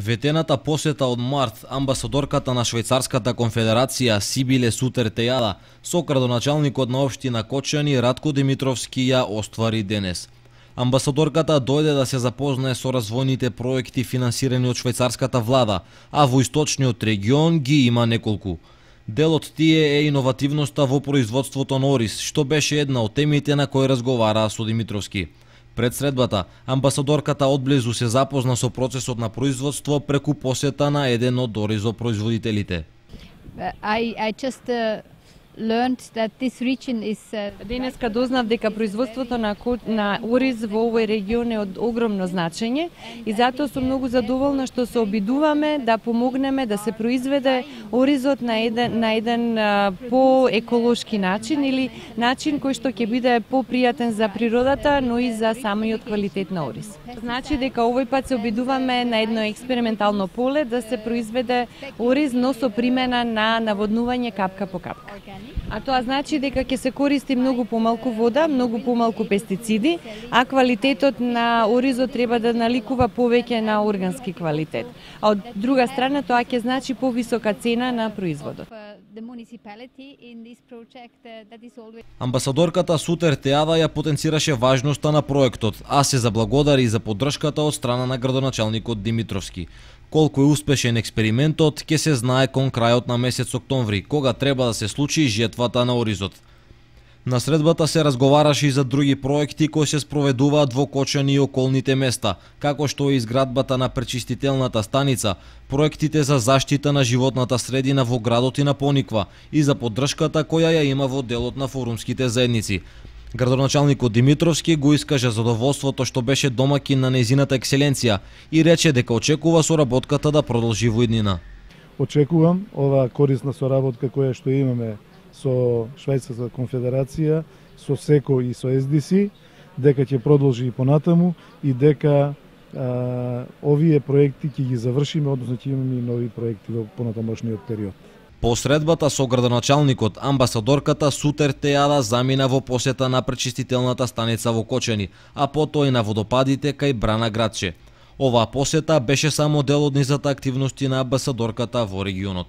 Ветената посета од март, амбасадорката на Швајцарската конфедерација Сибиле Сутер-Тејада со градоначалникот на општина Кочани Ратко Димитровски ја оствари денес. Амбасадорката дојде да се запознае со развојните проекти финансирани од швајцарската влада, а во источниот регион ги има неколку. Дел од тие е иновативноста во производството на ориз, што беше една од темите на кои разговараа со Димитровски. Пред средбата, амбасадорката одблизу се запозна со процесот на производство преку посета на еден од оризопроизводителите. I just learned that this region is Денеска дознав дека производството на ориз во овој регион е од огромно значење и затоа сум многу задоволна што се обидуваме да помогнеме да се произведе оризот на еден по-еколошки начин или начин кој што ќе биде попријатен за природата, но и за самиот квалитет на ориз. Значи дека овој пат се обидуваме на едно експериментално поле да се произведе ориз, но со примена на наводнување капка по капка. А тоа значи дека ќе се користи многу помалку вода, многу помалку пестициди, а квалитетот на оризот треба да наликува повеќе на органски квалитет. А од друга страна тоа ќе значи повисока цена на производот. Амбасадорката Сутер-Тејада ја потенцираше важноста на проектот, а се заблагодари за поддршката од страна на градоначалникот Димитровски. Колку е успешен експериментот ќе се знае кон крајот на месец октомври, кога треба да се случи жетвата на оризот. На средбата се разговараше и за други проекти кои се спроведуваат во Кочани и околните места, како што е изградбата на пречистителната станица, проектите за заштита на животната средина во градот и на Пониква и за поддршката која ја има во делот на форумските заедници. Градоначалникот Димитровски го искажа задоволството што беше домакин на нејзината екселенција и рече дека очекува соработката да продолжи во иднина. Очекувам оваа корисна соработка која што имаме со Швајцарската конфедерација, со СЕКО и со СДС, дека ќе продолжи и понатаму и дека овие проекти ќе ги завршиме, односно ќе имаме и нови проекти во понатамошниот период. По средбата со градоначалникот, амбасадорката Сутер-Тејада замина во посета на пречистителната станица во Кочани, а потоа и на водопадите кај Брана градче. Оваа посета беше само дел од низата активности на амбасадорката во регионот.